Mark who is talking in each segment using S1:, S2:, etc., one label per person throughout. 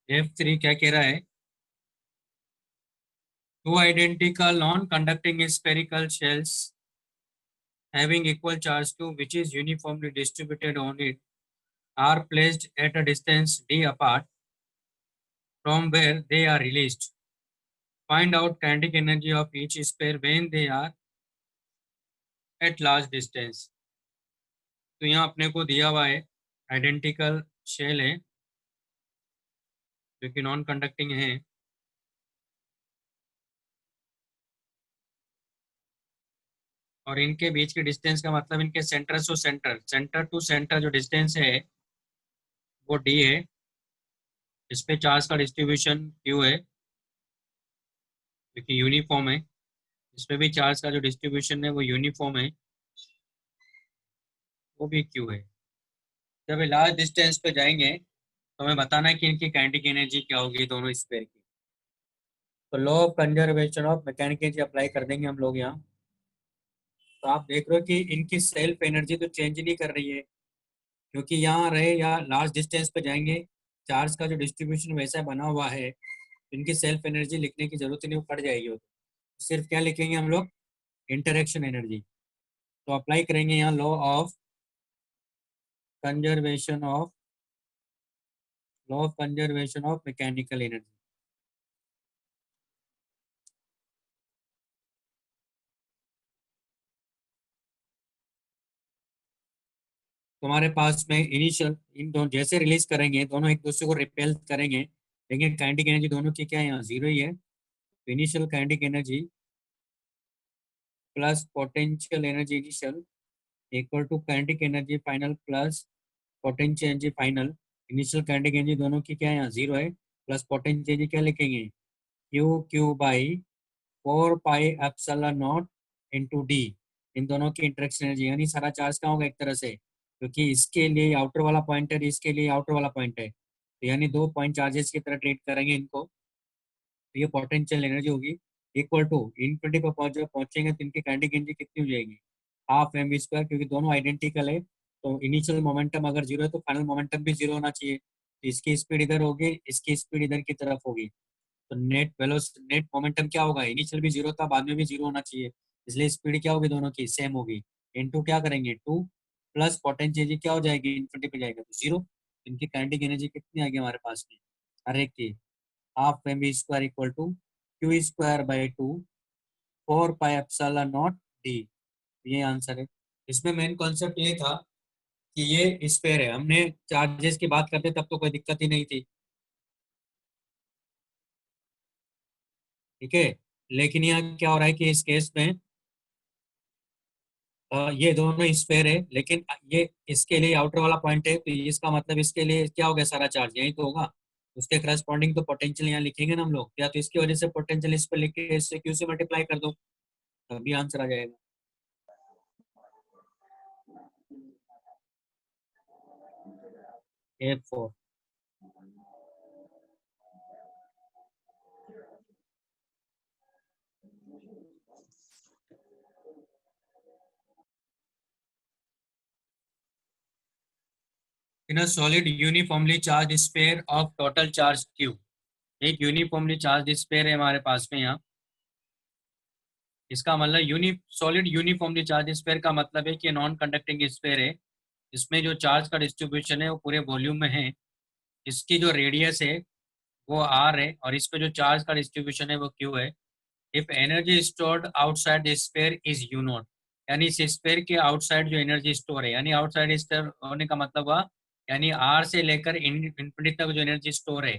S1: F3 क्या कह रहा है? Two identical non-conducting spherical shells having equal charge Q, which is uniformly distributed on it, are placed at a distance d apart from where they are released. Find out kinetic energy of each sphere when they are at large distance. तो यहाँ अपने को दिया हुआ है identical shell है जो कि नॉन कंडक्टिंग है, और इनके बीच की डिस्टेंस का मतलब इनके centre to centre, centre to centre जो डिस्टेंस है वो डी है। इस पे चार्ज का डिस्ट्रीब्यूशन क्यू है जो कि यूनिफॉर्म है। इसमें भी चार्ज का जो डिस्ट्रीब्यूशन है वो यूनिफॉर्म है, वो भी क्यू है। जब ये लार्ज डिस्टेंस पे जाएंगे तो हमें बताना है कि इनकी काइनेटिक एनर्जी क्या होगी दोनों स्फीयर की। तो law of conservation of mechanical energy apply कर देंगे हम लोग यहाँ। तो आप देख रहे हो कि इनकी सेल्फ एनर्जी तो चेंज नहीं कर रही है, क्योंकि यहाँ रहे या लार्ज डिस्टेंस पे जाएंगे चार्ज का जो डिस्ट्रीब्यूशन वैसा बना हुआ है, इनकी सेल्फ एनर्जी लिखने की जरूरत ही नहीं, वो कट जाएगी। वो सिर्फ क्या लिखेंगे हम लोग? Interaction energy. तो अप्लाई करेंगे यहाँ conservation of law of conservation of mechanical energy. तुम्हारे पास में इनिशियल इन दोनों जैसे रिलीज करेंगे दोनों एक दूसरे को रिपेल करेंगे, लेकिन काइनेटिक एनर्जी दोनों की क्या है? यहाँ जीरो ही है। Initial kinetic energy plus potential energy initial equal to kinetic energy final plus potential energy final. Initial kinetic energy दोनों की क्या है? यहाँ जीरो है। प्लस पोटेंशियल एनर्जी क्या लिखेंगे? Q q by 4 pi epsilon not into d. इन दोनों की इंटरेक्शन एनर्जी, यानी सारा चार्ज कहाँ होगा एक तरह से, क्योंकि इसके लिए आउटर वाला पॉइंट है, इसके लिए आउटर वाला पॉइंट है, तो यानी दो पॉइंट चार्जेस की तरह ट्रीट करेंगे इनको। तो ये पोटेंशियल एनर्जी होगी इक्वल टू इनफिनिटी पर पहुंच जब पहुंचेंगे तो इनकी काइनेटिक एनर्जी कितनी हो जाएगी? हाफ एम वी स्क्वायर, क्योंकि दोनों आइडेंटिकल है। तो इनिशियल मोमेंटम अगर जीरो है तो फाइनल मोमेंटम भी जीरो होना चाहिए। तो इसकी स्पीड इधर होगी, इसकी स्पीड इधर की तरफ होगी। तो नेट मोमेंटम क्या होगा? इनिशियल भी जीरो था, बाद में भी जीरो होना चाहिए, इसलिए स्पीड क्या होगी? दोनों की सेम होगी। इनटू क्या करेंगे? टू प्लस पोटेंशियल क्या हो जाएगी? इन्फिनिटी पे जाएगा तो जीरो। इनकी काइनेटिक एनर्जी कितनी आ गई हमारे पास में? हर एक की half m v square equal to q square by two 4 pi epsilon not d. ये आंसर है। इसमें मेन कॉन्सेप्ट ये था कि ये स्पेयर है, हमने चार्जेस की बात करते तब तो कोई दिक्कत ही नहीं थी, ठीक है। लेकिन यहाँ क्या हो रहा है कि इस केस में ये दोनों स्फेयर है, लेकिन ये इसके लिए आउटर वाला पॉइंट है, तो इसका मतलब इसके लिए क्या हो गया? सारा चार्ज यही तो होगा। उसके करस्पॉन्डिंग तो पोटेंशियल यहाँ लिखेंगे ना हम लोग, या तो इसकी वजह से पोटेंशियल इस पर लिख के इससे क्यू से मल्टीप्लाई कर दो, तभी आंसर आ जाएगा। F4। In a solid uniformly charge sphere of total charge Q. एक यूनिफॉर्मली चार्ज स्फीयर है हमारे पास में यहाँ। इसका मतलब सॉलिड यूनिफॉर्मली चार्ज स्फीयर का मतलब है कि नॉन कंडक्टिंग स्फीयर है। इसमें जो चार्ज का डिस्ट्रीब्यूशन है वो पूरे वॉल्यूम में है। इसकी जो रेडियस है वो आर है, और इस पे जो चार्ज का डिस्ट्रीब्यूशन है वो क्यू है। If energy stored outside the sphere is you not, यानी इस स्फीयर के आउटसाइड जो एनर्जी स्टोर है, यानी आउटसाइड स्टोर होने का मतलब हुआ यानी आर से लेकर इन्फिनिटी तक जो एनर्जी स्टोर है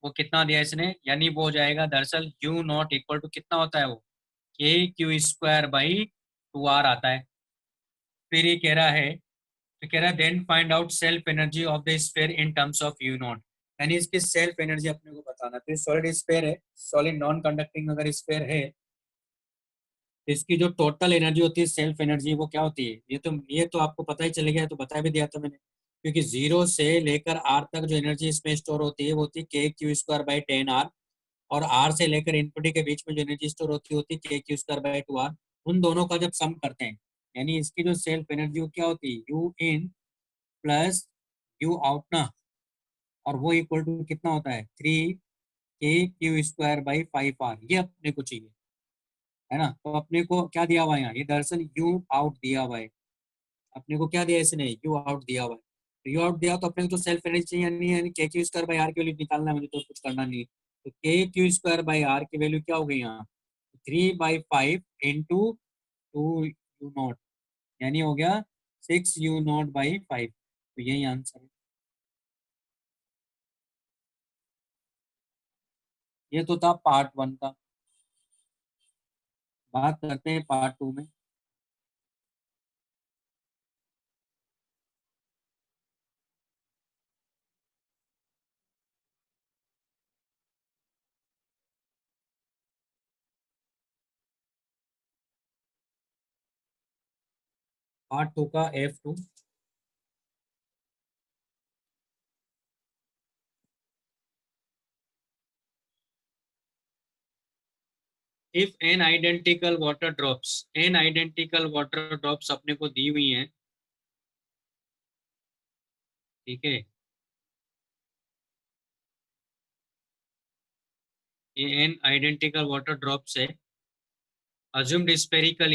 S1: वो कितना दिया इसने, यानी वो हो जाएगा दरअसल यू नॉट इक्वल टू कितना होता है वो? K q square by two r आता है। फिर ये कह रहा है, तो कह रहा है then find out self energy of the sphere in terms of u not, यानी इसकी सेल्फ एनर्जी अपने को बताना। तो सॉलिड स्फीयर है, सॉलिड नॉन कंडक्टिंग अगर स्फीयर है तो इसकी जो टोटल एनर्जी होती है सेल्फ एनर्जी वो क्या होती है? ये तो आपको पता ही चले गया, तो बता भी दिया था मैंने। क्योंकि जीरो से लेकर आर तक जो एनर्जी इसमें स्टोर होती है वो होती है के क्यू स्क्वायर बाई 10 आर, और आर से लेकर इन्फिनिटी के बीच में जो एनर्जी स्टोर होती है के क्यू स्क्वायर बाई 2 आर। उन दोनों का जब सम करते हैं, यानी इसकी जो सेल्फ एनर्जी वो क्या होती है? You in plus you out ना। और वो इक्वल टू कितना होता है 3 k q square by 5r, ये अपने को चाहिए, है ना। तो अपने को क्या दिया हुआ है यहाँ, ये दरअसल यू आउट दिया हुआ है। अपने को क्या दिया इसने, यू आउट दिया हुआ है। तो यू आउट दिया तो अपने को तो सेल्फ एनर्जी चाहिए, यानी k q square by r की वैल्यू निकालना है मुझे, तो कुछ करना नहीं है। तो k q square by r की वैल्यू क्या हो गई यहाँ, 3/5 × 2 u0, यानी हो गया 6u0/5। तो यही आंसर है। ये तो था पार्ट 1 का। बात करते हैं पार्ट 2 में। पार्ट 2 का F2। If an identical water drops, an identical water drops अपने को दी हुई हैं, ठीक है। ये एन आइडेंटिकल वाटर ड्रॉप्स है। Assumed spherical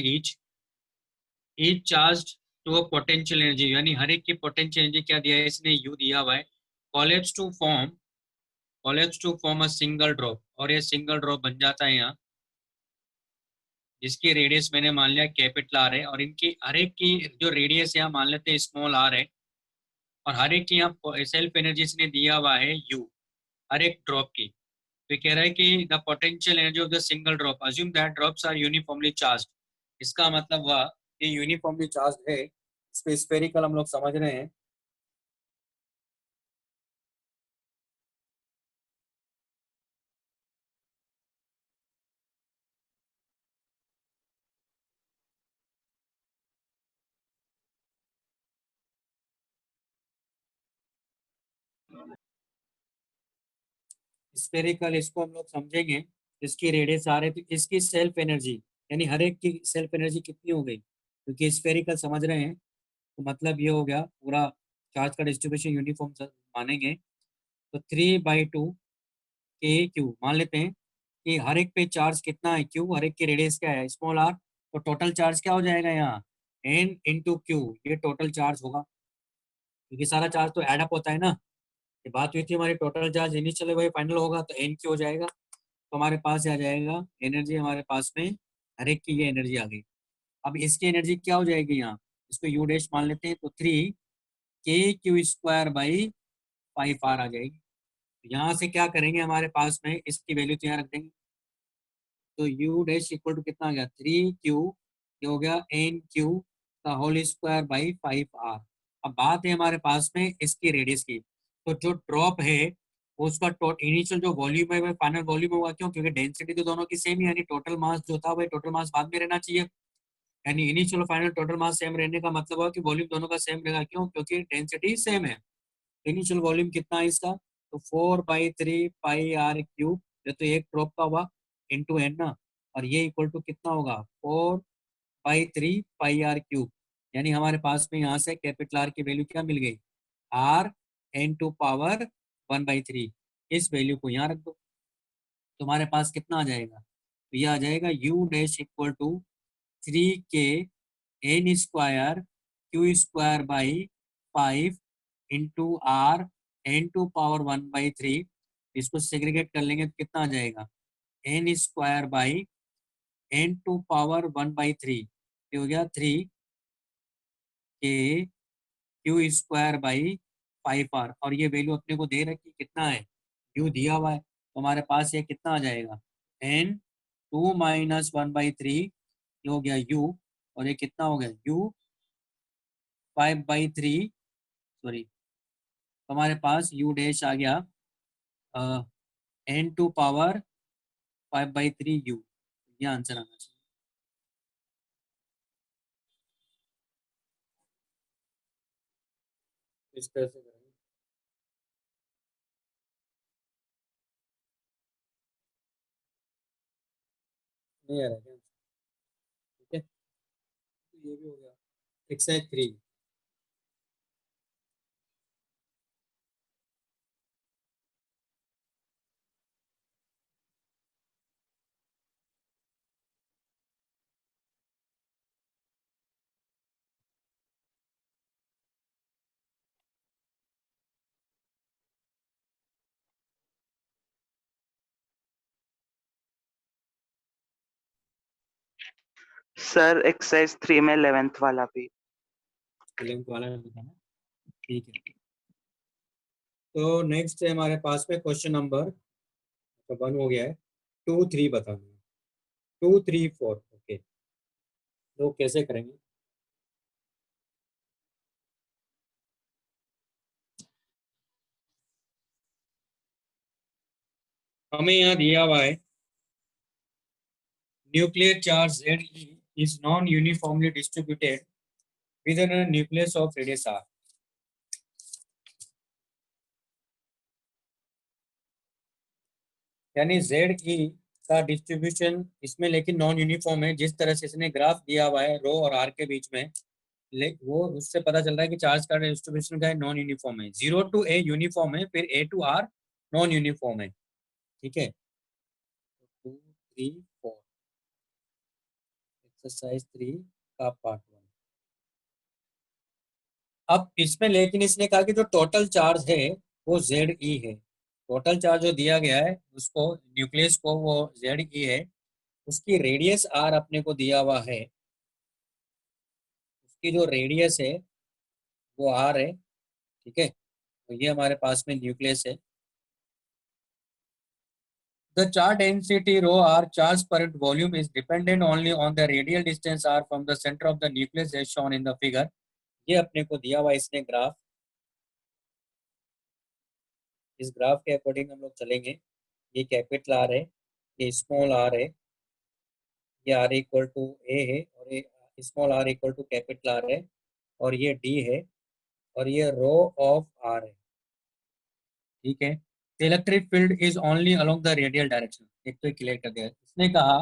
S1: each charge to a potential energy, यानी हर एक की पोटेंशियल एनर्जी क्या दिया है इसने, यू दिया हुआ है। Collapse to form, collapse to form a single drop, और ये सिंगल ड्रॉप बन जाता है यहाँ, जिसकी रेडियस मैंने मान लिया कैपिटल आर है, और इनकी हर एक की जो रेडियस यहाँ मान लेते हैं स्मॉल आर है, और हर एक की यहाँ सेल्फ एनर्जी इसने दिया हुआ है यू, हर एक ड्रॉप की। तो ये कह रहा है कि the potential energy of the single drop, assume that drops are uniformly charge. इसका मतलब हुआ ये यूनिफॉर्मली चार्ज है, इस पे स्फेरिकल हम लोग समझ रहे हैं। स्फेरिकल इसको हम लोग समझेंगे, इसकी रेडियस आ रही है, तो इसकी सेल्फ एनर्जी, यानी हर एक की सेल्फ एनर्जी कितनी हो गई, क्योंकि स्फेरिकल समझ रहे हैं। तो मतलब ये हो गया पूरा चार्ज का डिस्ट्रीब्यूशन यूनिफॉर्म मानेंगे, तो 3/2 k क्यू मान लेते हैं कि हर एक पे चार्ज कितना है क्यू, हर एक की रेडियस क्या है स्मॉल आर। तो टोटल चार्ज क्या हो जाएगा यहाँ, n × q, ये टोटल चार्ज होगा, क्योंकि सारा चार्ज तो एड अप होता है ना। ये बात हुई थी हमारी टोटल चार्ज इनिशियल वही फाइनल होगा, तो n q हो जाएगा। तो हमारे पास आ जाएगा एनर्जी, हमारे पास में हर एक की ये एनर्जी आ गई। अब इसकी एनर्जी क्या हो जाएगी यहाँ, इसको यू डैश मान लेते हैं, तो 3 k q square by 5r आ जाएगी। यहाँ से क्या करेंगे, हमारे पास में इसकी वैल्यू तो यहाँ रख देंगे। तो यू डैश इक्वल टू कितना आ गया, 3q, ये हो गया n q का होल स्क्वायर बाई 5r। अब बात है हमारे पास में इसकी रेडियस की, तो जो ड्रॉप है वो उसका इनिशियल जो वॉल्यूम है वह फाइनल वॉल्यूम होगा, क्यों, क्योंकि डेंसिटी तो दोनों की सेम ही, यानी टोटल मास जो था वही टोटल मास बाद में रहना चाहिए। यानी इनिशियल और फाइनल टोटल मास सेम रहने का मतलब हुआ कि वॉल्यूम दोनों का सेम रहेगा, क्यों, क्योंकि डेंसिटी सेम है। इनिशियल वॉल्यूम कितना है इसका, तो 4/3 पाई r क्यूब, ये तो एक ड्रॉप का हुआ, इंटू एन ना, और ये इक्वल टू कितना होगा 4/3 पाई r क्यूब। यानी हमारे पास में यहाँ से कैपिटल आर की वैल्यू क्या मिल गई, r n⁻⁴ इस वैल्यू को यहाँ रख दो। तुम्हारे पास कितना आ जाएगा, तो ये आ जाएगा U dash equal to 3 k n² Q square by 5 into R n⁻⁴। इसको सेग्रीगेट कर लेंगे तो कितना आ जाएगा, n² बाई n⁻⁴ ये हो गया 3 k q square by 5r, और ये वैल्यू अपने को दे रखी कितना है, यू दिया हुआ है। तो हमारे पास ये कितना आ जाएगा, n2 - 1/3, ये हो गया यू, और ये कितना हो गया यू 5/3, सॉरी। तो हमारे पास यू डैश आ गया n⁻⁵ यू, ये आंसर आना चाहिए। इस तरह से करेंगे। नहीं आ रहा क्या, ठीक है, तो ये भी हो गया एक्सरसाइज 3।
S2: सर एक्सरसाइज 3 में 11th वाला भी।
S1: 11th वाला बताना, ठीक है। तो नेक्स्ट है हमारे पास में क्वेश्चन नंबर, तो 1 हो गया है, 2 3 बताना है, 2 3 4। ओके, तो कैसे करेंगे? हमें यहाँ दिया हुआ है nuclear charge Ze is non uniformly distributed within a nucleus of radius r। यानी Ze का डिस्ट्रीब्यूशन इसमें लेकिन नॉन यूनिफॉर्म है। जिस तरह से इसने ग्राफ दिया हुआ है रो और आर के बीच में, वो उससे पता चल रहा है कि चार्ज का डिस्ट्रीब्यूशन का नॉन यूनिफॉर्म है। 0 to a यूनिफॉर्म है, फिर a to r non uniform है। ठीक है, 2 3 4 एक्सरसाइज 3 का पार्ट 1। अब इसमें लेकिन इसने कहा कि जो टोटल चार्ज है वो Ze है। टोटल चार्ज जो दिया गया है उसको, न्यूक्लियस को, वो Ze है। उसकी रेडियस r अपने को दिया हुआ है, उसकी जो रेडियस है वो r है। ठीक है, तो ये हमारे पास में न्यूक्लियस है। The charge density rho r, charge per unit volume, is dependent only on the radial distance r from the center of the nucleus as shown in the figure। ये अपने को दिया हुआ इसने ग्राफ। इस ग्राफ के according हम लोग चलेंगे। ये कैपिटल आर है, ये स्मॉल आर है, ये आर इक्वल टू ए है, और ये small R equal to capital R है, और ये डी है, और ये रो ऑफ आर है। ठीक है, the electric field is only along the radial direction. एक तो क्लियर कर दिया। इसने कहा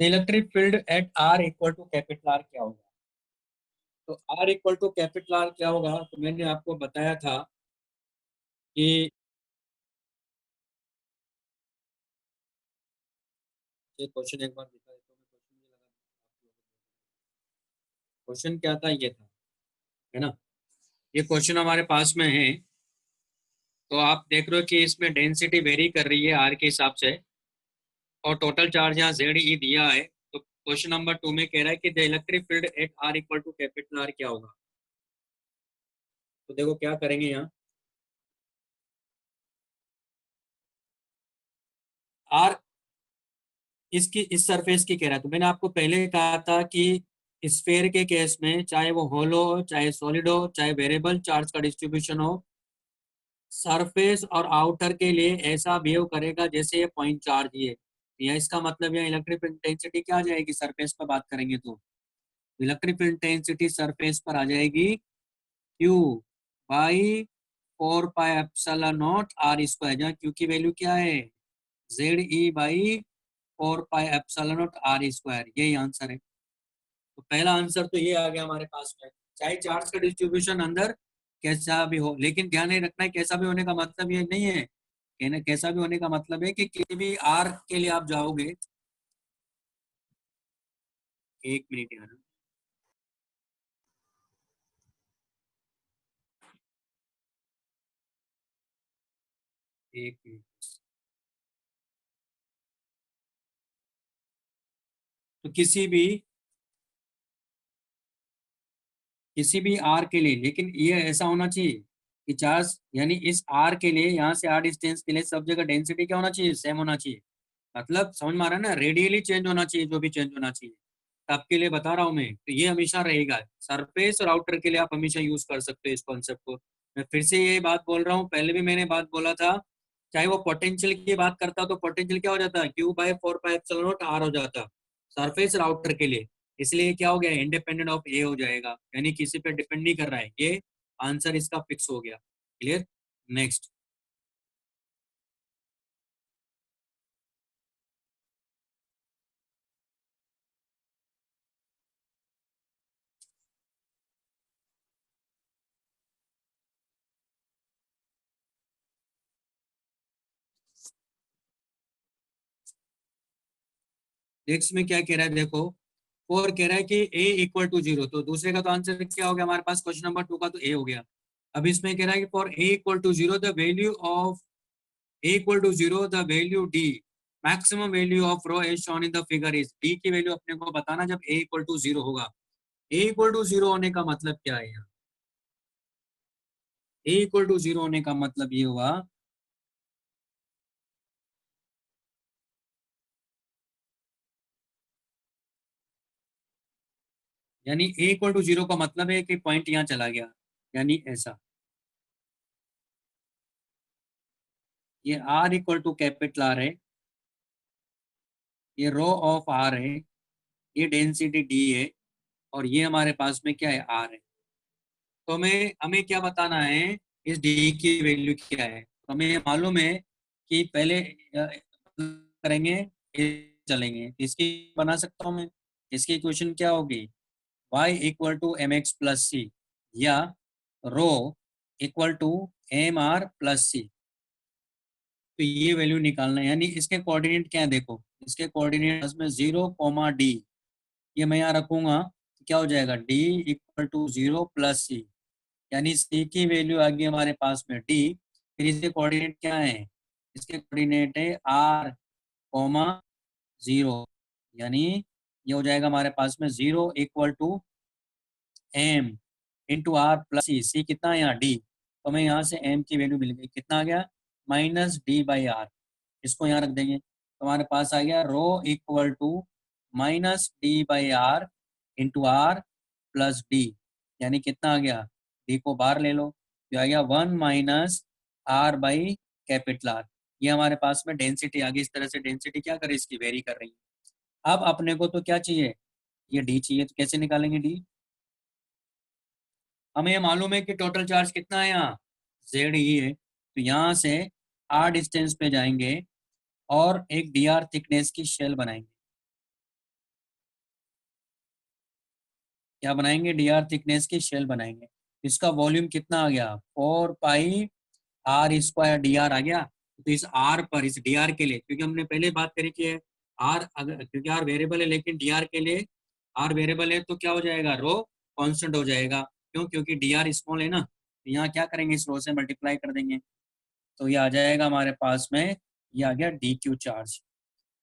S1: the electric field at R equal to capital R क्या होगा। तो R equal to capital R क्या होगा, तो मैंने आपको बताया था कि ये क्वेश्चन एक बार दिखा देता हूँ। क्वेश्चन क्या था, ये था, है ना। ये क्वेश्चन हमारे पास में है। तो आप देख रहे हो कि इसमें डेंसिटी वेरी कर रही है आर के हिसाब से, और टोटल चार्ज यहाँ Ze दिया है। तो क्वेश्चन नंबर 2 में कह रहा है कि the electric field at R equal to capital R क्या होगा। तो देखो क्या करेंगे यहाँ, आर इसकी इस सरफेस की कह रहा है। तो मैंने आपको पहले कहा था कि स्फेयर के केस में, चाहे वो होलो हो, चाहे सॉलिड हो, चाहे वेरिएबल चार्ज का डिस्ट्रीब्यूशन हो, सरफेस और आउटर के लिए ऐसा बिहेव करेगा जैसे ये पॉइंट चार्ज ही है। या इसका मतलब यहाँ इलेक्ट्रिक इंटेंसिटी क्या आ जाएगी, सरफेस पर बात करेंगे तो इलेक्ट्रिक इंटेंसिटी सरफेस पर आ जाएगी Q by 4 pi epsilon naught R square, जहाँ Q की वैल्यू क्या है, Ze by 4 pi epsilon naught R square. यही आंसर है। तो पहला आंसर तो ये आ गया हमारे पास में। चाहे चार्ज का डिस्ट्रीब्यूशन अंदर कैसा भी हो, लेकिन ध्यान नहीं रखना है कैसा भी होने का मतलब ये नहीं है, कहना कैसा भी होने का मतलब है कि किसी भी आर के लिए आप जाओगे। एक मिनट यार, एक मिनट। तो किसी भी आर के लिए, लेकिन ये ऐसा होना चाहिए कि चार्ज, यानी इस आर के लिए, यहाँ से आर डिस्टेंस के लिए सब जगह डेंसिटी क्या होना चाहिए, सेम होना चाहिए। मतलब समझ में आ रहा है ना, रेडियली चेंज होना चाहिए जो भी चेंज होना चाहिए। आपके लिए बता रहा हूँ मैं, तो ये हमेशा रहेगा। सरफेस और आउटर के लिए आप हमेशा यूज कर सकते हो इस कॉन्सेप्ट को। मैं फिर से ये बात बोल रहा हूँ, पहले भी मैंने बात बोला था। चाहे वो पोटेंशियल की बात करता तो पोटेंशियल क्या हो जाता है, Q by 4 pi epsilon naught R हो जाता सरफेस और आउटर के लिए। इसलिए क्या हो गया, इंडिपेंडेंट ऑफ ए हो जाएगा, यानी किसी पे डिपेंड नहीं कर रहा है। ये आंसर इसका फिक्स हो गया। क्लियर। नेक्स्ट, नेक्स्ट में क्या कह रहा है देखो, 4 कह रहा है कि a इक्वल टू 0। तो दूसरे का तो आंसर क्या हो गया हमारे पास, क्वेश्चन नंबर 2 का तो a हो गया। अब इसमें कह रहा है कि for a equal to 0 the value of a equal to 0 the value d maximum value of rho as shown in the figure is, D की वैल्यू अपने को बताना जब ए इक्वल टू 0 होगा। ए इक्वल टू 0 होने का मतलब क्या है यहाँ? ए इक्वल टू 0 होने का मतलब ये हुआ यानी ए इक्वल टू 0 का मतलब है कि पॉइंट यहाँ चला गया, यानी ऐसा। ये R equal to capital R है, ये रो ऑफ आर है, ये डेंसिटी डी है, और ये हमारे पास में क्या है, आर है। तो हमें हमें क्या बताना है, इस डी की वैल्यू क्या है। तो हमें मालूम है कि पहले करेंगे, चलेंगे इसकी बना सकता हूँ मैं। इसकी इक्वेशन क्या होगी, y equal to m x plus c, या rho equal to m r plus c. तो ये वैल्यू निकालना है, यानी इसके कोऑर्डिनेट क्या है, देखो इसके कोऑर्डिनेट में 0, डी, ये मैं यहाँ रखूंगा तो क्या हो जाएगा, डी इक्वल टू 0 प्लस सी, यानी सी की वैल्यू आ गई हमारे पास में डी। फिर इसके कोऑर्डिनेट क्या है, इसके कोऑर्डिनेट है आर कोमा 0, यानी ये हो जाएगा हमारे पास में 0 equal to m into r plus c, c कितना है यहाँ डी, तो हमें यहाँ से एम की वैल्यू मिल गई, कितना आ गया, माइनस डी बाई आर। इसको यहाँ रख देंगे तो हमारे पास आ गया rho equal to minus d by r into r plus d, यानी कितना आ गया, डी को बाहर ले लो, जो आ गया 1 - आर बाई कैपिटल आर। ये हमारे पास में डेंसिटी आ गई। इस तरह से डेंसिटी क्या करे, इसकी वेरी कर रही है। अब अपने को तो क्या चाहिए, ये डी चाहिए, तो कैसे निकालेंगे डी, हमें ये मालूम है कि टोटल चार्ज कितना है यहाँ, जेड ही है। तो यहाँ से आर डिस्टेंस पे जाएंगे और एक डी आर थिकनेस की शेल बनाएंगे। क्या बनाएंगे, डी आर थिकनेस की शेल बनाएंगे। इसका वॉल्यूम कितना आ गया, 4 pi r square d are आ गया। तो इस आर पर, इस डी आर के लिए, क्योंकि हमने पहले बात करी कि आर अगर, क्योंकि आर वेरिएबल है, लेकिन डी आर के लिए, आर वेरिएबल है तो क्या हो जाएगा, रो कांस्टेंट हो जाएगा। क्यों, क्योंकि डी आर स्मॉल है ना, तो यहाँ क्या करेंगे, इस रो से मल्टीप्लाई कर देंगे, तो ये आ जाएगा हमारे पास में, ये आ गया डी क्यू चार्ज।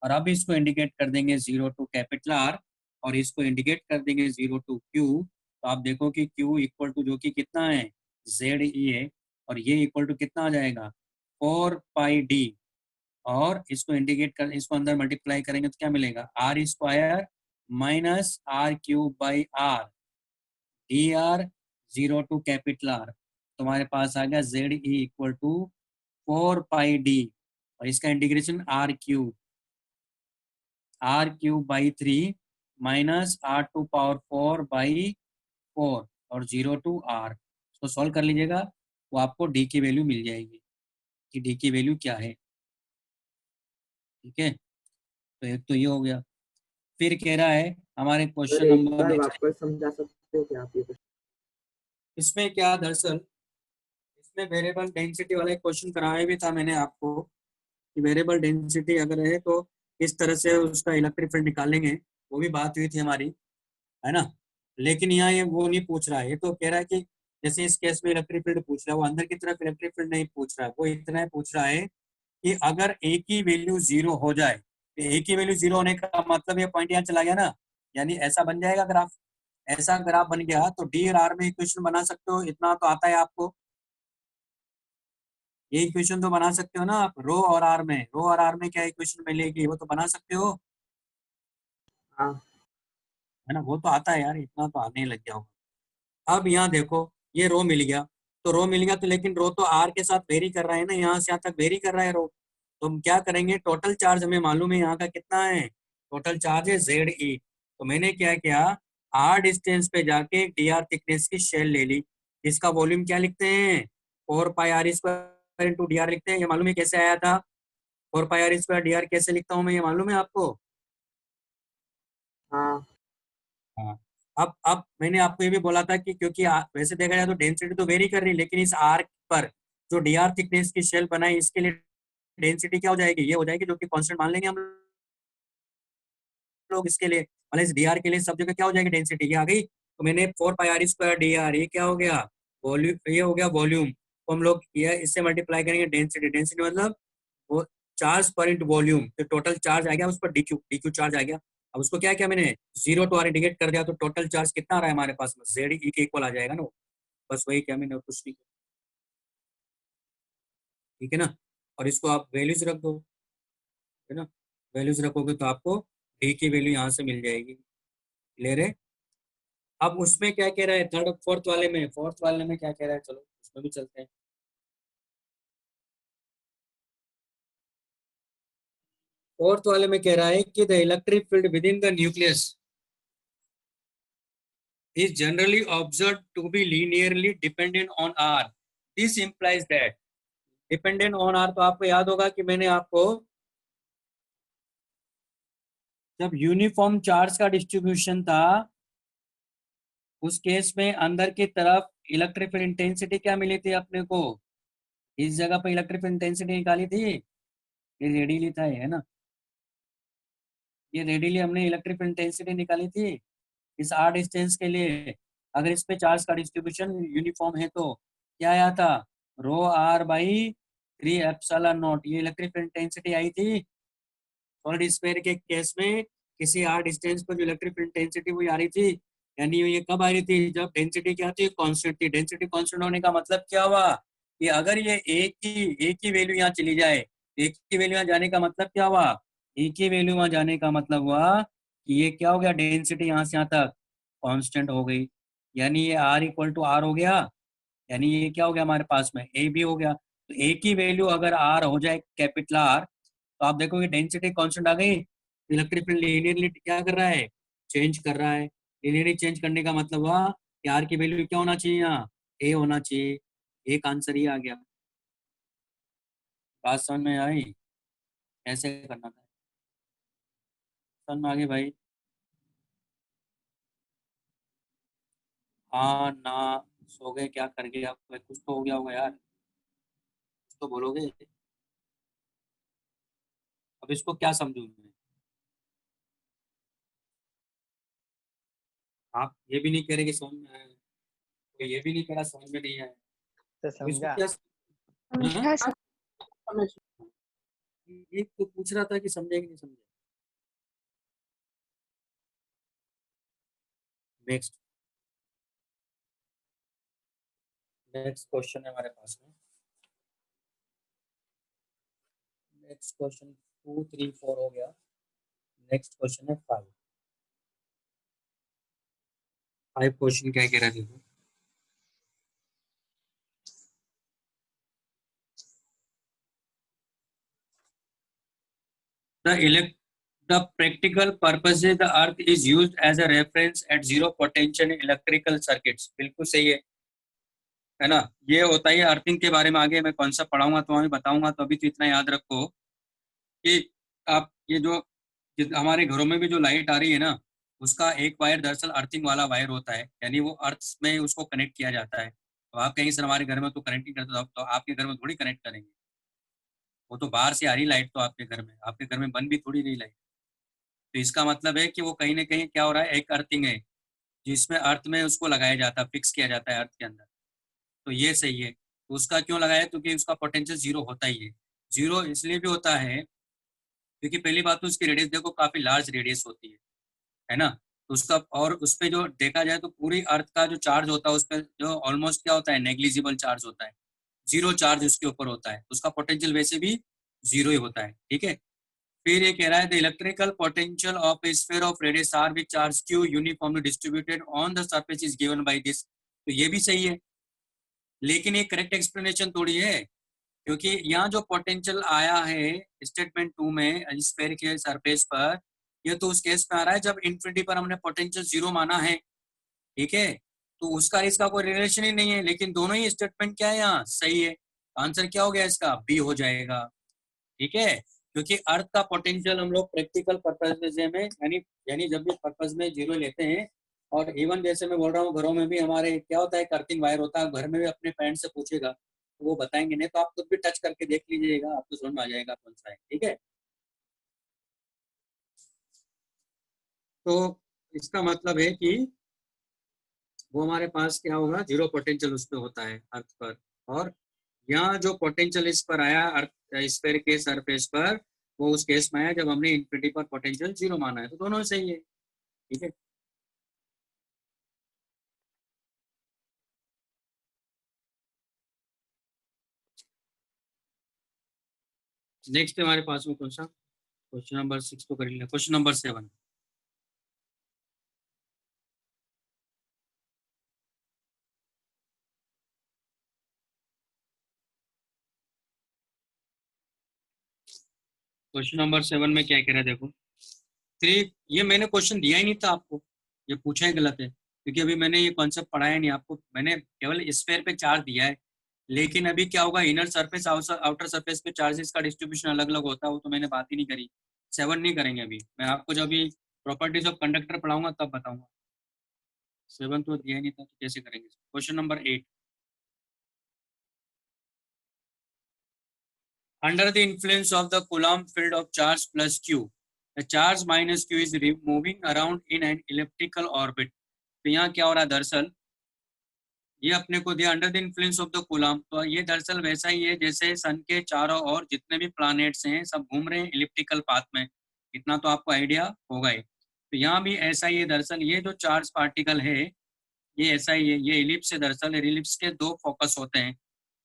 S1: और अब इसको इंडिकेट कर देंगे 0 टू कैपिटल आर, और इसको इंडिकेट कर देंगे 0 टू क्यू। तो आप देखो कि क्यू इक्वल टू जो कि कितना है, जेड ई है, और ये इक्वल टू कितना आ जाएगा, 4 पाई डी, और इसको इंडिकेट कर, इसको अंदर मल्टीप्लाई करेंगे तो क्या मिलेगा, R square minus R cube by R D R 0 to capital R. तुम्हारे पास आ गया Z E equal to 4 pi D, और इसका integration R cube by 3 minus r⁴/4 और 0 टू आर। इसको सॉल्व कर लीजिएगा, वो आपको डी की वैल्यू मिल जाएगी कि डी की वैल्यू क्या है। ठीक है, तो एक तो ये हो गया। फिर कह रहा है हमारे
S3: सर
S1: क्वेश्चन
S3: एक
S1: नंबर
S3: बार
S1: नेक्स्ट,
S3: वापस समझा सकते हो क्या आप ये क्वेश्चन?
S1: इसमें क्या दरअसल, इसमें वेरिएबल डेंसिटी वाला एक क्वेश्चन कराया भी था मैंने आपको कि वेरिएबल डेंसिटी अगर है तो किस तरह से उसका इलेक्ट्रिक फील्ड निकालेंगे, वो भी बात हुई थी हमारी, है ना। लेकिन यहाँ ये वो नहीं पूछ रहा है, ये तो कह रहा है कि जैसे इस केस में इलेक्ट्रिक फील्ड पूछ रहा है, वो अंदर की तरफ इलेक्ट्रिक फील्ड नहीं पूछ रहा है, वो इतना ही पूछ रहा है कि अगर ए की वैल्यू 0 हो जाए, तो ए की वैल्यू 0 होने का मतलब ये पॉइंट यहाँ चला गया ना, यानी ऐसा बन जाएगा ग्राफ। ऐसा ग्राफ बन गया तो डी और आर में इक्वेशन बना सकते हो, इतना तो आता है आपको, ये इक्वेशन तो बना सकते हो ना आप, रो और आर में, रो और आर में क्या इक्वेशन मिलेगी, वो तो बना सकते हो,
S3: हाँ
S1: है ना। वो तो आता है यार, इतना तो आने लग गया होगा। अब यहाँ देखो, ये रो मिल गया, तो रो मिल गया तो, लेकिन रो तो आर के साथ वेरी कर रहा है ना, यहाँ से यहाँ तक वेरी कर रहा है रो। तो हम क्या करेंगे, टोटल चार्ज हमें मालूम है यहाँ का कितना है, टोटल चार्ज है जेड ई। तो मैंने क्या किया, आर डिस्टेंस पे जाके डी आर थिकनेस की शेल ले ली। इसका वॉल्यूम क्या लिखते हैं, 4 pi r square into d r लिखते हैं। ये मालूम है कैसे आया था, 4 pi r square d r कैसे लिखता हूँ मैं, ये मालूम है आपको।
S3: हाँ
S1: हाँ, अब मैंने आपको ये भी बोला था कि क्योंकि वैसे देखा जाए तो डेंसिटी तो वेरी कर रही है, लेकिन इस आर्क पर जो डी आर थिकनेस की शेल बनाई, इसके लिए डेंसिटी क्या हो जाएगी, ये हो जाएगी, जो कि कांस्टेंट मान लेंगे हम लोग इसके लिए, मतलब इस डी आर के लिए सब जगह क्या हो जाएगी, डेंसिटी ये आ गई। तो मैंने 4 pi r square d are, ये क्या हो गया, वॉल्यूम, ये हो गया वॉल्यूम। तो हम लोग ये इससे मल्टीप्लाई करेंगे डेंसिटी, डेंसिटी मतलब वो चार्ज पर इंटू वॉल्यूम, तो टोटल चार्ज आ गया उस पर डीक्यू, डीक्यू चार्ज आ गया। अब उसको क्या किया मैंने, 0 टू आर इंडिकेट कर दिया, तो टोटल चार्ज कितना आ रहा है हमारे पास में, जेड ई के इक्वल आ जाएगा ना, बस वही क्या मैंने, कुछ नहीं। ठीक है ना, और इसको आप वैल्यूज रख दो, है ना, वैल्यूज रखोगे तो आपको डी की वैल्यू यहाँ से मिल जाएगी। क्लियर है। अब उसमें क्या कह रहा है, थर्ड फोर्थ वाले में, फोर्थ वाले में क्या कह रहा है, चलो उसमें भी चलते हैं। फोर्थ वाले में कह रहा है कि the electric field with in the nucleus is generally observed to be linearly dependent on R. This implies that dependent on R, तो आपको याद होगा कि मैंने आपको जब यूनिफॉर्म चार्ज का डिस्ट्रीब्यूशन था उस केस में अंदर की तरफ इलेक्ट्रिक फील्ड इंटेंसिटी क्या मिली थी अपने को, इस जगह पर इलेक्ट्रिक फील्ड इंटेंसिटी निकाली थी, ये रेडियली था, है ना, ये रेडियली हमने इलेक्ट्रिक फील्ड इंटेंसिटी निकाली थी इस आर डिस्टेंस के लिए। अगर इस पे चार्ज का डिस्ट्रीब्यूशन यूनिफॉर्म है तो क्या आया था, रो आर बाई 3 एप्सिलॉन नॉट, ये इलेक्ट्रिक फील्ड इंटेंसिटी आई थी। सॉलिड स्फीयर के केस में किसी आर डिस्टेंस पर जो इलेक्ट्रिक फील्ड इंटेंसिटी वो आ रही थी, यानी ये कब आ रही थी, जब डेंसिटी क्या थी, कांस्टेंट थी। डेंसिटी कांस्टेंट होने का मतलब क्या हुआ कि अगर ये एक ही वैल्यू यहाँ चली जाए, एक की वैल्यू यहाँ जाने का मतलब क्या हुआ, एक ही वैल्यू वहाँ जाने का मतलब हुआ कि ये क्या हो गया, डेंसिटी यहाँ से यहाँ तक कांस्टेंट हो गई, यानी ये आर इक्वल टू आर हो गया, यानी ये क्या हो गया हमारे पास में, ए भी हो गया। तो ए की वैल्यू अगर आर हो जाए कैपिटल आर, तो आप देखोगे डेंसिटी कांस्टेंट आ गई, इलेक्ट्रिक फील्ड लीनियरली क्या कर रहा है, चेंज कर रहा है। लीनियरली चेंज करने का मतलब हुआ कि आर की वैल्यू क्या होना चाहिए, यहाँ ए होना चाहिए। एक आंसर ही आ गया। बात समझ में आई, ऐसे करना था, समझ में आ गई भाई। हाँ ना, सो गए, क्या कर गए आप, कुछ तो हो गया होगा यार, कुछ तो बोलोगे। अब इसको क्या समझूं मैं, आप ये भी नहीं कह रहे कि समझ में आया, तो ये भी नहीं कह रहा समझ में नहीं आया,
S2: तो
S1: अब इसको
S2: समझा।
S1: क्या, हाँ?
S4: समझा सर।
S3: समझ
S1: एक तो पूछ रहा था कि समझे कि नहीं समझे। नेक्स्ट, नेक्स्ट क्वेश्चन है हमारे पास में, नेक्स्ट क्वेश्चन 2 3 4 हो गया, नेक्स्ट क्वेश्चन है 5। 5 क्वेश्चन क्या कह रहा है देखो, the elect the practical purposes the earth is used as a reference at zero potential in electrical circuits। बिल्कुल सही है ना, ये होता है अर्थिंग के बारे में, आगे मैं कॉन्सेप्ट पढ़ाऊंगा तो अभी बताऊंगा, तो अभी तो इतना याद रखो कि आप ये जो हमारे घरों में भी जो लाइट आ रही है ना, उसका एक वायर दरअसल अर्थिंग वाला वायर होता है, यानी वो अर्थ में उसको कनेक्ट किया जाता है। तो आप कहीं से हमारे घर में तो कनेक्ट नहीं करते, तो आपके घर में थोड़ी कनेक्ट करेंगे, वो तो बाहर से आ रही लाइट, तो आपके घर में बन भी थोड़ी रही लाइट। तो इसका मतलब है कि वो कहीं ना कहीं क्या हो रहा है, एक अर्थिंग है जिसमें अर्थ में उसको लगाया जाता है, फिक्स किया जाता है अर्थ के अंदर। तो ये सही है। तो उसका क्यों लगाया, क्योंकि उसका पोटेंशियल जीरो होता ही है। जीरो इसलिए भी होता है क्योंकि पहली बात तो उसकी रेडियस देखो, काफी लार्ज रेडियस होती है ना, तो उसका, और उस पर जो देखा जाए तो पूरी अर्थ का जो चार्ज होता है उस पर जो ऑलमोस्ट क्या होता है, नेग्लिजिबल चार्ज होता है, जीरो चार्ज उसके ऊपर होता है, उसका पोटेंशियल वैसे भी जीरो ही होता है। ठीक है, फिर ये कह रहा है the electrical potential of a sphere of radius R which charge Q uniformly distributed on the surface is given by this. तो ये भी सही है, लेकिन ये करेक्ट एक्सप्लेनेशन थोड़ी है, क्योंकि यहाँ जो पोटेंशियल आया है स्टेटमेंट 2 में स्फीयर के सरफेस पर, ये तो उस केस में आ रहा है जब इन्फिनिटी पर हमने पोटेंशियल जीरो माना है। ठीक है, तो उसका इसका कोई रिलेशन ही नहीं है, लेकिन दोनों ही स्टेटमेंट क्या है यहाँ सही है। आंसर क्या हो गया इसका, बी हो जाएगा। ठीक है, क्योंकि अर्थ का पोटेंशियल हम लोग प्रैक्टिकल पर्पज में, यानी जब भी पर्पज में जीरो लेते हैं, और इवन जैसे मैं बोल रहा हूँ घरों में भी हमारे क्या होता है, अर्थिंग वायर होता है, घर में भी अपने पेरेंट्स से पूछेगा तो वो बताएंगे, नहीं तो आप खुद भी टच करके देख लीजिएगा, आपको समझ में आ जाएगा कौन सा है। ठीक है, तो इसका मतलब है कि वो हमारे पास क्या होगा, जीरो पोटेंशियल उसमें होता है अर्थ पर, और यहाँ जो पोटेंशियल इस पर आया स्फीयर के सरफेस पर, वो उस केस में आया जब हमने इन्फिनिटी पर पोटेंशियल 0 माना है, तो दोनों सही है। ठीक है, नेक्स्ट हमारे पास में क्वेश्चन, क्वेश्चन नंबर 6 को कर लिया, क्वेश्चन नंबर 7। क्वेश्चन नंबर 7 में क्या कह रहा है देखो। थ्री, ये मैंने क्वेश्चन दिया ही नहीं था आपको, ये पूछा ही गलत है, क्योंकि अभी मैंने ये कॉन्सेप्ट पढ़ाया नहीं आपको, मैंने केवल स्फीयर पे चार्ज दिया है। लेकिन अभी क्या होगा, इनर सरफेस आउटर सरफेस पे चार्जेस का डिस्ट्रीब्यूशन अलग अलग होता है, वो तो मैंने बात ही नहीं करी। 7 नहीं करेंगे अभी, मैं आपको जब अभी प्रॉपर्टीज ऑफ कंडक्टर पढ़ाऊंगा तब बताऊंगा। 7 तो दिया ही नहीं था, तो कैसे करेंगे। Question number 8, under the influence of the Coulomb field of charge plus q, the charge minus q is moving around in an elliptical orbit। तो यहाँ क्या हो रहा है दरअसल, ये अपने को दिया under the influence of the coulomb, तो ये दरअसल वैसा ही है जैसे सन के चारों ओर जितने भी प्लैनेट्स हैं सब घूम रहे हैं इलिप्टिकल पाथ में। इतना तो आपको आइडिया होगा ही। तो यहाँ भी ऐसा ही है दरअसल, ये जो चार्ज पार्टिकल है ये ऐसा ही है, ये इलिप्स है दरअसल, इलिप्स के दो फोकस होते हैं।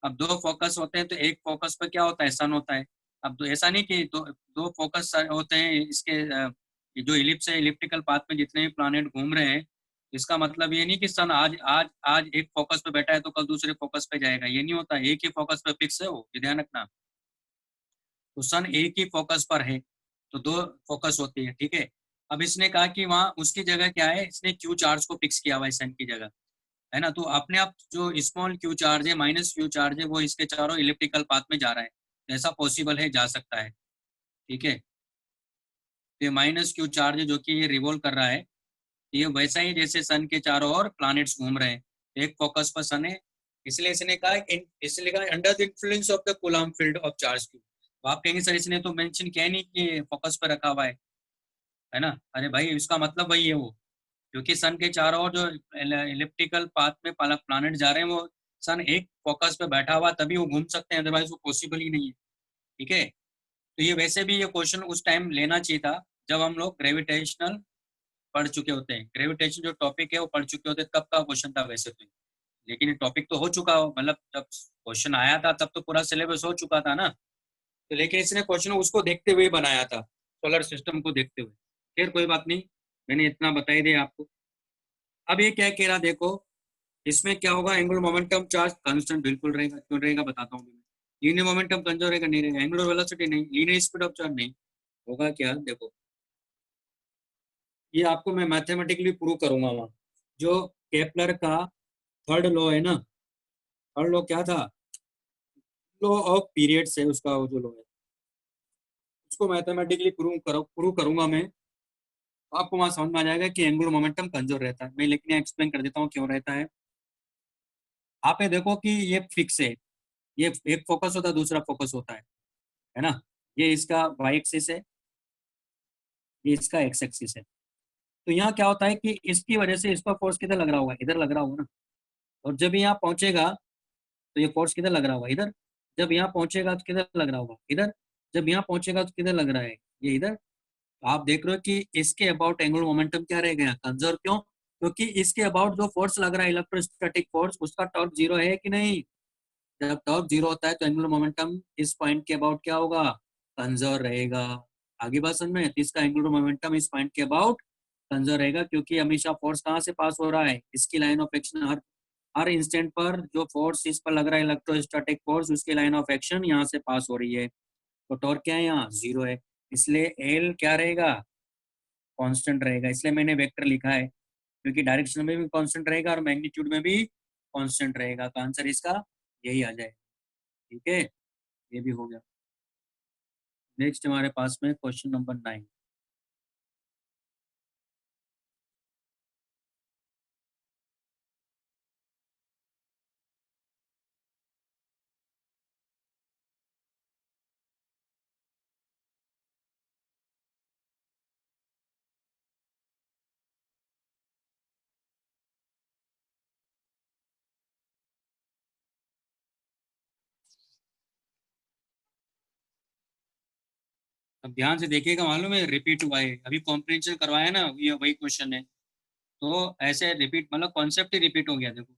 S1: अब दो फोकस होते हैं तो एक फोकस पर क्या होता है, सन होता है। अब तो ऐसा नहीं कि दो दो फोकस होते हैं इसके, ये जो इलिप्स है इलिप्टिकल पाथ में जितने भी प्लैनेट घूम रहे हैं, इसका मतलब ये नहीं कि सन आज आज आज एक फोकस पे बैठा है तो कल दूसरे फोकस पे जाएगा, ये नहीं होता, एक ही फोकस पे फिक्स है वो, ये ध्यान रखना। तो सन एक ही फोकस पर है, तो दो फोकस होती है। ठीक है, अब इसने कहा कि वहाँ उसकी जगह क्या है, इसने क्यू चार्ज को फिक्स किया हुआ है सन की जगह, है ना। तो अपने आप जो स्मॉल क्यू चार्ज है माइनस क्यू चार्ज है वो इसके चारों इलिप्टिकल पाथ में जा रहा है, तो ऐसा पॉसिबल है, जा सकता है। ठीक है, तो ये माइनस क्यू चार्ज है जो कि ये रिवॉल्व कर रहा है, ये वैसा ही जैसे सन के चारों ओर प्लैनेट्स घूम रहे हैं, एक फोकस पर सन है। इसलिए इसने कहा इसलिए कहा under the influence of the coulomb field of charge Q. तो आप कहेंगे सर इसने तो मेंशन किया ही नहीं कि फोकस पर रखा हुआ है ना। अरे भाई इसका मतलब वही है वो, क्योंकि सन के चारों ओर जो इलिप्टिकल पाथ में प्लैनेट जा रहे हैं वो सन एक फोकस पे बैठा हुआ तभी वो घूम सकते हैं, अदरवाइज वो पॉसिबल ही नहीं है। ठीक है, तो ये वैसे भी ये क्वेश्चन उस टाइम लेना चाहिए था जब हम लोग ग्रेविटेशनल पढ़ चुके होते हैं, ग्रेविटेशन जो टॉपिक है वो पढ़ चुके होते हैं, तब का क्वेश्चन था वैसे तो। लेकिन ये टॉपिक तो हो चुका हो, मतलब जब क्वेश्चन आया था तब तो पूरा सिलेबस हो चुका था ना। तो लेकिन इसने क्वेश्चन उसको देखते हुए बनाया था, सोलर सिस्टम को देखते हुए। खैर कोई बात नहीं, मैंने इतना बता ही दिया आपको। अब ये क्या कह रहा देखो, इसमें क्या होगा, एंगुलर मोमेंटम चार्ज कांस्टेंट बिल्कुल रहेगा, क्यों रहेगा बताता हूँ मैं। लीनियर मोमेंटम कंजर्व रहेगा, नहीं रहेगा। एंगुलर वेलोसिटी नहीं, लीनियर स्पीड ऑफ चार्ज नहीं। होगा क्या देखो, ये आपको मैं मैथमेटिकली प्रूव करूंगा वहाँ। जो केपलर का थर्ड लॉ है ना, थर्ड लॉ क्या था, लॉ ऑफ पीरियड्स है उसका, वो जो लॉ है उसको मैथमेटिकली प्रूव करूंगा मैं। आपको वहां समझ में आ जाएगा कि एंगुलर मोमेंटम कंजर्व रहता है। मैं लेकिन एक्सप्लेन कर देता हूँ क्यों रहता है। आप ये देखो कि ये फिक्स है, ये एक फोकस होता है दूसरा फोकस होता है ना। ये इसका वाई एक्सिस है, ये इसका एक्स एक्सिस है। तो यहाँ क्या होता है कि इसकी वजह से इसका फोर्स किधर लग रहा होगा, इधर लग रहा होगा ना। और जब यहाँ पहुंचेगा तो ये फोर्स किधर लग रहा होगा, इधर। जब यहाँ पहुंचेगा तो किधर लग रहा होगा, इधर। जब यहाँ पहुंचेगा तो किधर लग रहा है, ये इधर। तो आप देख रहे हो कि इसके अबाउट एंगुलर मोमेंटम क्या रहेगा, कंजर्व। क्यों? क्योंकि इसके अबाउट जो फोर्स लग रहा है इलेक्ट्रोस्टैटिक फोर्स, उसका टॉर्क जीरो है कि नहीं। जब टॉर्क जीरो होता है तो एंगुलर मोमेंटम इस पॉइंट के अबाउट क्या होगा, कंजर्व रहेगा। आगे बात समझ में, तो इसका एंगुलर मोमेंटम इस पॉइंट के अबाउट कंजर्व रहेगा, क्योंकि हमेशा फोर्स कहाँ से पास हो रहा है, इसकी line of action. Her her instant पर जो फोर्स इस पर लग रहा है इलेक्ट्रोस्टैटिक फोर्स, उसकी लाइन ऑफ एक्शन यहाँ से पास हो रही है। तो टॉर्क क्या है, यहाँ जीरो है। इसलिए एल क्या रहेगा, कांस्टेंट रहेगा। इसलिए मैंने वेक्टर लिखा है, क्योंकि डायरेक्शन में भी कांस्टेंट रहेगा और मैग्नीट्यूड में भी कांस्टेंट रहेगा। तो आंसर इसका यही आ जाए। ठीक है, ये भी हो गया। नेक्स्ट हमारे पास में क्वेश्चन नंबर 9। अब ध्यान से देखिएगा, मालूम है रिपीट हुआ है, अभी कॉम्प्रिहेंशन करवाया ना, ये वही क्वेश्चन है। तो ऐसे रिपीट मतलब कॉन्सेप्ट ही रिपीट हो गया, देखो